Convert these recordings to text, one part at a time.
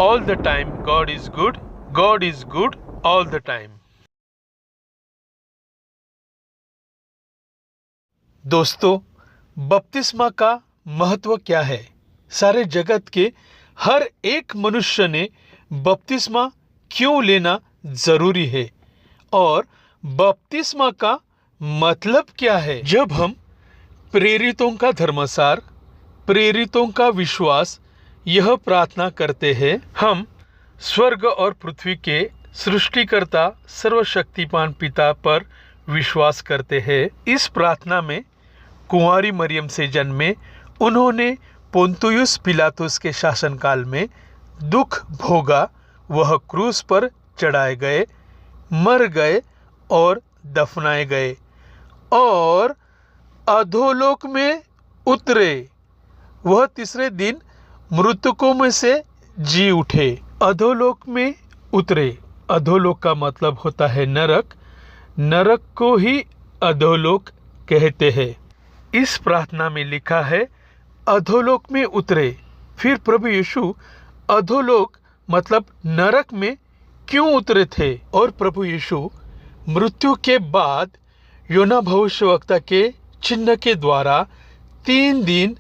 all the time. God is good. God is good all the time. दोस्तों, बपतिस्मा का महत्व क्या है? सारे जगत के हर एक मनुष्य ने बपतिस्मा क्यों लेना जरूरी है और बपतिस्मा का मतलब क्या है? जब हम प्रेरितों का धर्मसार, प्रेरितों का विश्वास यह प्रार्थना करते हैं, हम स्वर्ग और पृथ्वी के सृष्टिकर्ता सर्वशक्तिमान पिता पर विश्वास करते हैं। इस प्रार्थना में कुंवारी मरियम से जन्मे उन्होंने पोंतियुस पिलातुस के शासनकाल में दुख भोगा, वह क्रूस पर चढ़ाए गए, मर गए और दफनाए गए और अधोलोक में उतरे। वह तीसरे दिन मृतकों में से जी उठे। अधोलोक में उतरे। अधोलोक का मतलब होता है नरक। नरक को ही अधोलोक कहते हैं। इस प्रार्थना में लिखा है अधोलोक में उतरे। फिर प्रभु यीशु अधोलोक मतलब नरक में क्यों उतरे थे? और प्रभु यीशु मृत्यु के बाद योना भविष्यवक्ता के चिन्ह के द्वारा 3 दिन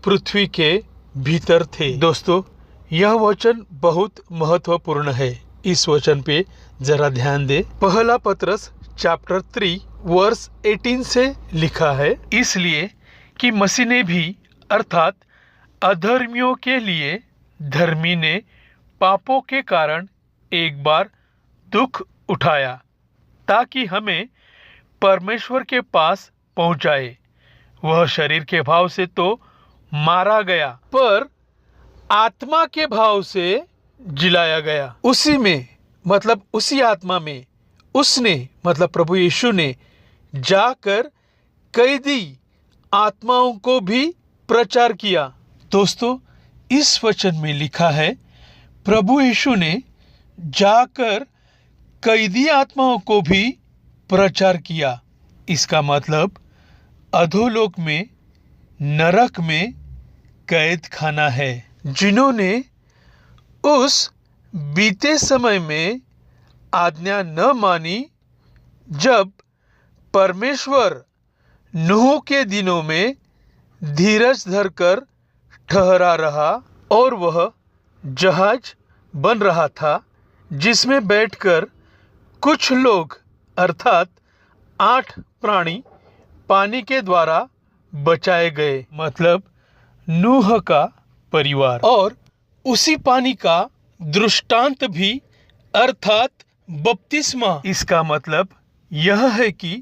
पृथ्वी के भीतर थे। दोस्तों, यह वचन बहुत महत्वपूर्ण है। इस वचन पे जरा ध्यान दे। पहला पत्रस चैप्टर 3 वर्स 18 से लिखा है, इसलिए कि मसीह ने भी अर्थात अधर्मियों के लिए धर्मी ने पापों के कारण एक बार दुख उठाया ताकि हमें परमेश्वर के पास पहुंचाए। वह शरीर के भाव से तो मारा गया पर आत्मा के भाव से जिलाया गया। उसी में मतलब उसी आत्मा में उसने मतलब प्रभु यीशु ने जाकर कैदी आत्माओं को भी प्रचार किया। दोस्तों, इस वचन में लिखा है प्रभु यीशु ने जाकर कैदी आत्माओं को भी प्रचार किया। इसका मतलब अधोलोक में, नरक में कैद खाना है। जिन्होंने उस बीते समय में आज्ञा न मानी, जब परमेश्वर नूह के दिनों में धीरज धरकर ठहरा रहा और वह जहाज बन रहा था जिसमें बैठकर कुछ लोग अर्थात 8 प्राणी पानी के द्वारा बचाए गए, मतलब नूह का परिवार। और उसी पानी का दृष्टांत भी अर्थात बपतिस्मा। इसका मतलब यह है कि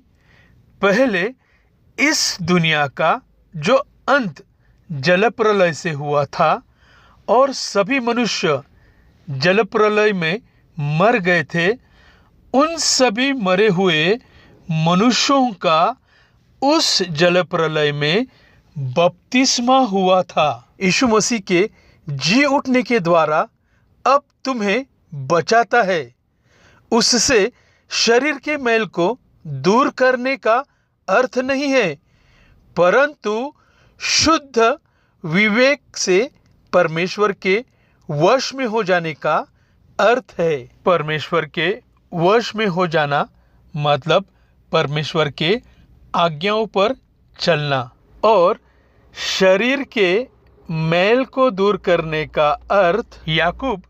पहले इस दुनिया का जो अंत जलप्रलय से हुआ था और सभी मनुष्य जलप्रलय में मर गए थे, उन सभी मरे हुए मनुष्यों का उस जलप्रलय में बपतिस्मा हुआ था। यीशु मसीह के जी उठने के द्वारा अब तुम्हें बचाता है। उससे शरीर के मैल को दूर करने का अर्थ नहीं है, परंतु शुद्ध विवेक से परमेश्वर के वश में हो जाने का अर्थ है। परमेश्वर के वश में हो जाना मतलब परमेश्वर के आज्ञाओं पर चलना और शरीर के मैल को दूर करने का अर्थ याकूब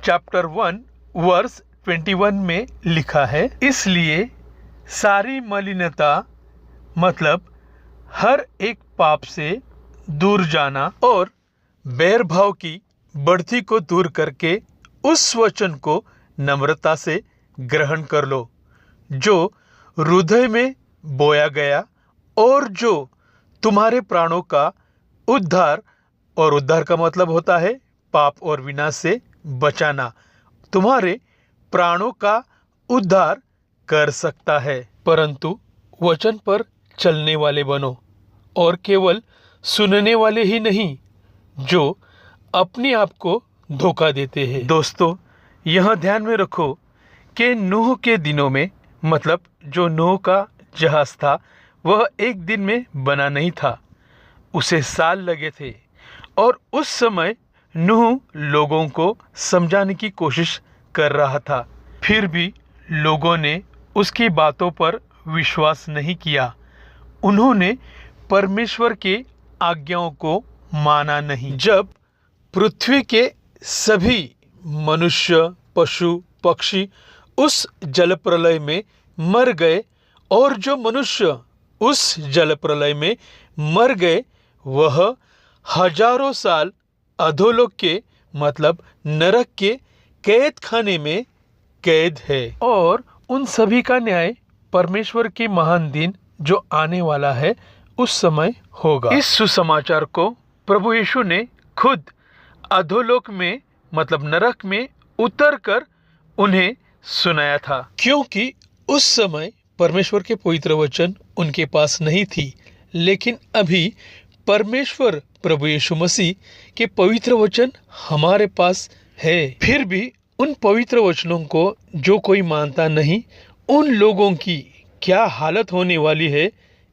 चैप्टर 1 वर्स 21 में लिखा है, इसलिए सारी मलिनता मतलब हर एक पाप से दूर जाना और बैर भाव की बढ़ती को दूर करके उस वचन को नम्रता से ग्रहण कर लो जो हृदय में बोया गया और जो तुम्हारे प्राणों का उद्धार, और उद्धार का मतलब होता है पाप और विनाश से बचाना, तुम्हारे प्राणों का उद्धार कर सकता है। परंतु वचन पर चलने वाले बनो और केवल सुनने वाले ही नहीं जो अपने आप को धोखा देते हैं। दोस्तों, यह ध्यान में रखो कि नूह के दिनों में मतलब जो नूह का जहाज था वह एक दिन में बना नहीं था, उसे साल लगे थे और उस समय नूह लोगों को समझाने की कोशिश कर रहा था, फिर भी लोगों ने उसकी बातों पर विश्वास नहीं किया। उन्होंने परमेश्वर के आज्ञाओं को माना नहीं। जब पृथ्वी के सभी मनुष्य, पशु, पक्षी उस जल प्रलय में मर गए और जो मनुष्य उस जल प्रलय में मर गए वह हजारों साल अधोलोक के मतलब नरक के कैद खाने में कैद है, और उन सभी का न्याय परमेश्वर के महान दिन जो आने वाला है उस समय होगा। इस सुसमाचार को प्रभु यीशु ने खुद अधोलोक में मतलब नरक में उतरकर उन्हें सुनाया था, क्योंकि उस समय परमेश्वर के पवित्र वचन उनके पास नहीं थी। लेकिन अभी परमेश्वर प्रभु यीशु मसीह के पवित्र वचन हमारे पास है। फिर भी उन पवित्र वचनों को जो कोई मानता नहीं, उन लोगों की क्या हालत होने वाली है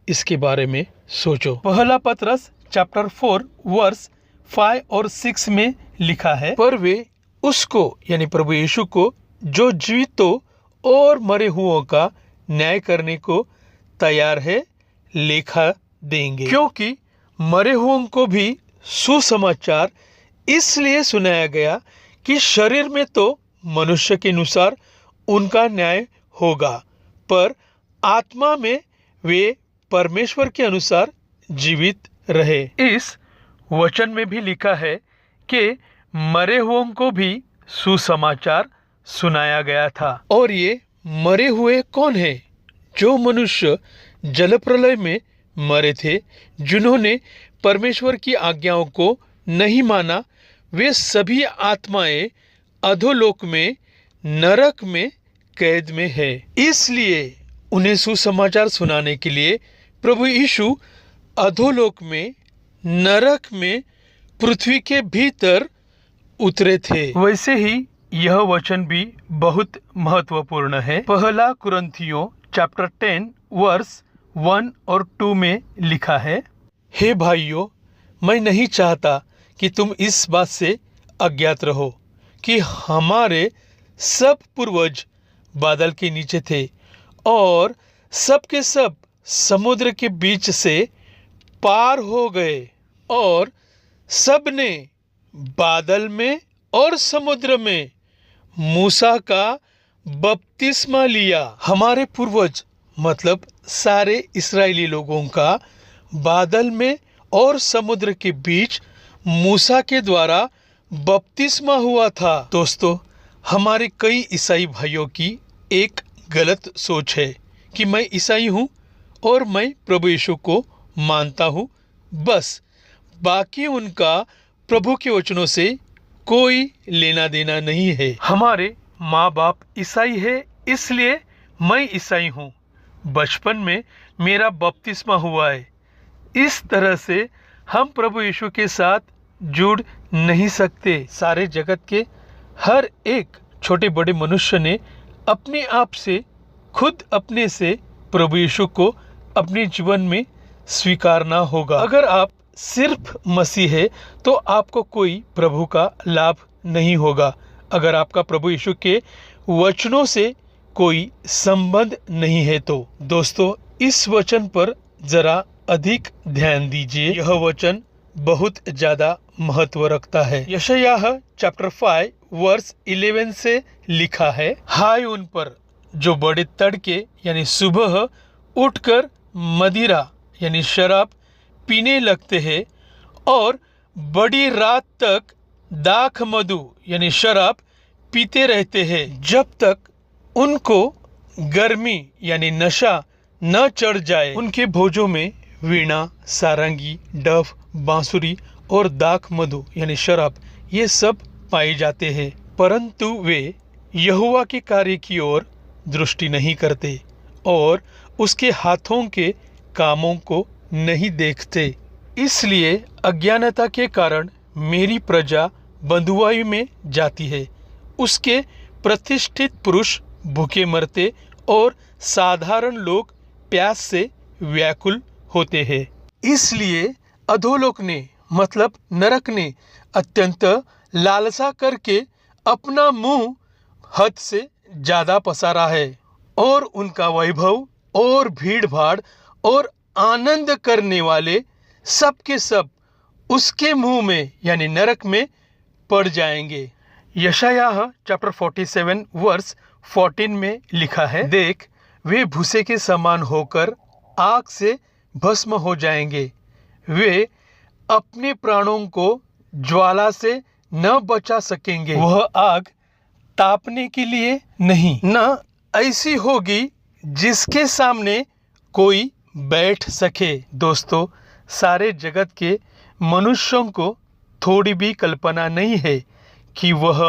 इसके बारे में सोचो। पहला पतरस चैप्टर 4 वर्स 5 और 6 में लिखा है, पर वे उसको यानी प्रभु यीशु को जो जीवितों और मरे हुओं का न्याय करने को तैयार है लेखा देंगे। क्योंकि मरे हुओं को भी सुसमाचार इसलिए सुनाया गया कि शरीर में तो मनुष्य के अनुसार उनका न्याय होगा, पर आत्मा में वे परमेश्वर के अनुसार जीवित रहे। इस वचन में भी लिखा है कि मरे हुओं को भी सुसमाचार सुनाया गया था। और ये मरे हुए कौन है? जो मनुष्य जल प्रलय में मरे थे, जिन्होंने परमेश्वर की आज्ञाओं को नहीं माना, वे सभी आत्माएं अधोलोक में नरक में कैद में है। इसलिए उन्हें सुसमाचार सुनाने के लिए प्रभु यीशु अधोलोक में नरक में पृथ्वी के भीतर उतरे थे। वैसे ही यह वचन भी बहुत महत्वपूर्ण है। पहला कुरिन्थियों चैप्टर 10 वर्स 1 और 2 में लिखा है, हे भाइयों, मैं नहीं चाहता कि तुम इस बात से अज्ञात रहो कि हमारे सब पूर्वज बादल के नीचे थे और सब के सब समुद्र के बीच से पार हो गए और सब ने बादल में और समुद्र में मूसा का बपतिस्मा लिया। हमारे पूर्वज मतलब सारे इस्राएली लोगों का बादल में और समुद्र के बीच मूसा के द्वारा बपतिस्मा हुआ था। दोस्तों, हमारे कई ईसाई भाइयों की एक गलत सोच है कि मैं ईसाई हूँ और मैं प्रभु यीशु को मानता हूँ, बस बाकी उनका प्रभु के वचनों से कोई लेना देना नहीं है। हमारे माँ बाप ईसाई है इसलिए मैं ईसाई हूँ, बचपन में मेरा बपतिस्मा हुआ है। इस तरह से हम प्रभु यीशु के साथ जुड़ नहीं सकते। सारे जगत के हर एक छोटे बड़े मनुष्य ने अपने आप से खुद अपने से प्रभु यीशु को अपने जीवन में स्वीकारना होगा। अगर आप सिर्फ मसीह है तो आपको कोई प्रभु का लाभ नहीं होगा। अगर आपका प्रभु यीशु के वचनों से कोई संबंध नहीं है तो दोस्तों, इस वचन पर जरा अधिक ध्यान दीजिए। यह वचन बहुत ज्यादा महत्व रखता है। यशायाह चैप्टर 5 वर्स 11 से लिखा है, हाय उन पर जो बड़े तड़के यानी सुबह उठकर मदिरा यानी शराब पीने लगते हैं और बड़ी रात तक दाख मधु यानी शराब पीते रहते हैं, जब तक उनको गर्मी यानी नशा न चढ़ जाए। उनके भोजों में वीणा, सारंगी, डफ, बांसुरी और दाख मधु यानी शराब ये सब पाए जाते हैं, परंतु वे यहोवा के कार्य की ओर दृष्टि नहीं करते और उसके हाथों के कामों को नहीं देखते। इसलिए अज्ञानता के कारण मेरी प्रजा बंधुआई में जाती है। उसके प्रतिष्ठित पुरुष भूखे मरते और साधारण लोग प्यास से व्याकुल होते हैं। इसलिए अधोलोक ने मतलब नरक ने अत्यंत लालसा करके अपना मुंह हद से ज्यादा पसारा है और उनका वैभव और भीड़ भाड़ और आनंद करने वाले सब के सब उसके मुंह में यानी नरक में पड़ जाएंगे। यशायाह चैप्टर 47 वर्स 14 में लिखा है, देख वे भूसे के समान होकर आग से भस्म हो जाएंगे, वे अपने प्राणों को ज्वाला से न बचा सकेंगे। वह आग तापने के लिए नहीं, न ऐसी होगी जिसके सामने कोई बैठ सके। दोस्तों, सारे जगत के मनुष्यों को थोड़ी भी कल्पना नहीं है कि वह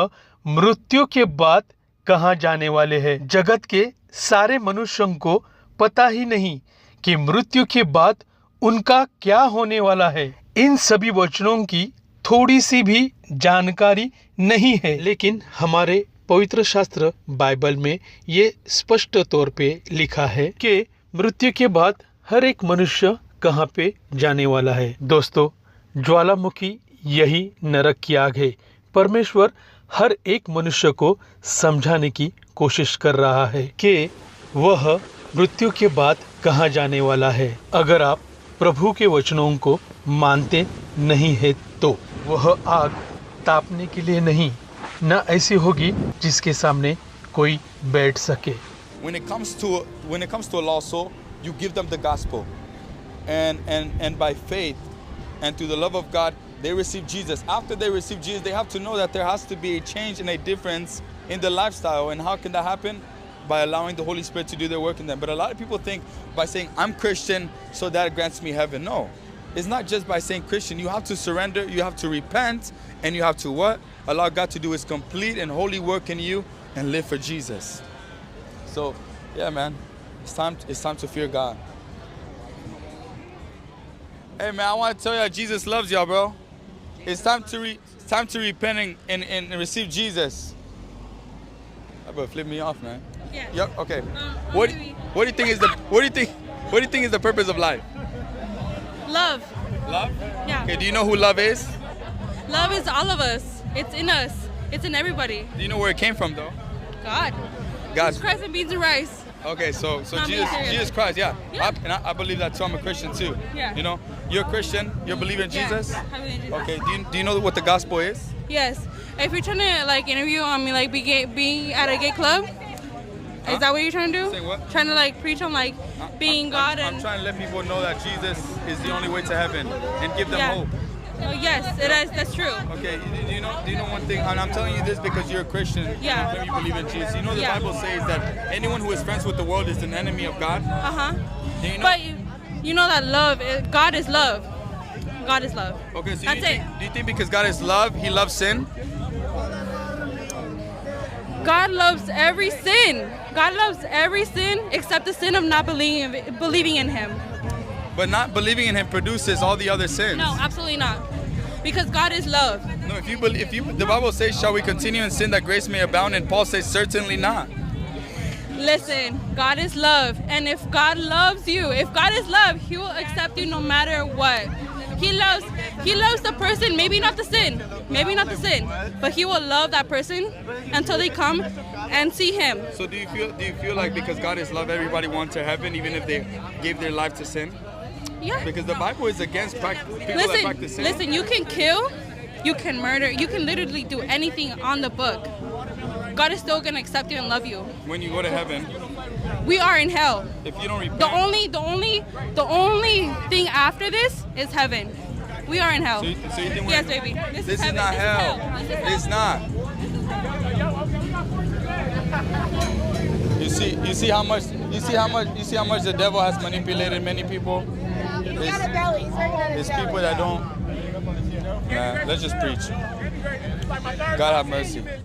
मृत्यु के बाद कहाँ जाने वाले हैं। जगत के सारे मनुष्यों को पता ही नहीं कि मृत्यु के बाद उनका क्या होने वाला है। इन सभी वचनों की थोड़ी सी भी जानकारी नहीं है, लेकिन हमारे पवित्र शास्त्र बाइबल में ये स्पष्ट तौर पे लिखा है कि मृत्यु के बाद हर एक मनुष्य कहाँ पे जाने वाला है। दोस्तों, ज्वालामुखी यही नरक की आग है। परमेश्वर हर एक मनुष्य को समझाने की कोशिश कर रहा है कि वह मृत्यु के बाद कहाँ जाने वाला है। अगर आप प्रभु के वचनों को मानते नहीं है तो वह आग तापने के लिए नहीं, न ऐसी होगी जिसके सामने कोई बैठ सके। When it comes to a lost soul, you give them the gospel, and by faith and through the love of God, they receive Jesus. After they receive Jesus, they have to know that there has to be a change and a difference in their lifestyle. And how can that happen? By allowing the Holy Spirit to do their work in them. But a lot of people think by saying, I'm Christian, so that grants me heaven. No, it's not just by saying Christian. You have to surrender, you have to repent, and you have to what? Allow God to do His complete and holy work in you and live for Jesus. So, yeah, man, it's time to fear God. Hey, man, I want to tell y'all Jesus loves y'all, bro. It's time to repent and receive Jesus. That better flip me off, man. Yeah. Yep. Okay. What do you think is the purpose of life? Love. Love. Yeah. Okay. Do you know who love is? Love is all of us. It's in us. It's in everybody. Do you know where it came from, though? God. God. Jesus Christ and beans and rice. Okay, so Not me, serious. Jesus Christ, yeah. Yeah. I believe that too. I'm a Christian too. Yeah. You know, you're a Christian. You believe in Jesus. Yeah, I believe in Jesus. Okay. Do you know what the gospel is? Yes. If you're trying to like interview on me, like being at a gay club, is that what you're trying to do? Saying what? Trying to like preach on like being God I'm and trying to let people know that Jesus is the only way to heaven and give them Yeah. hope. Yes, it is. That's true. Okay, do you know one thing? And I'm telling you this because you're a Christian. Yeah. And you believe in Jesus. You know the Yeah. Bible says that anyone who is friends with the world is an enemy of God. Do you know? But you know that God is love. God is love. Okay, so That's it. do you think because God is love, He loves sin? God loves every sin. God loves every sin except the sin of not believing in Him. But not believing in Him produces all the other sins. No, absolutely not. Because God is love. No, the Bible says, shall we continue in sin that grace may abound? And Paul says, certainly not. Listen, God is love. And if God loves you, if God is love, He will accept you no matter what. He loves the person, maybe not the sin, but He will love that person until they come and see Him. So do you feel like because God is love, everybody wants to heaven, even if they gave their life to sin? Yeah. Because the Bible is against people that practice sin. Listen, you can kill, you can murder, you can literally do anything on the book. God is still gonna accept you and love you. When you go to heaven, We are in hell. if you don't repent, The only thing after this is heaven. We are in hell. so you think Yes, baby. this is is heaven. not This is hell. hell. This is hell. It's not. You see how much the devil has manipulated many people. It's people that don't. Let's just preach. God have mercy.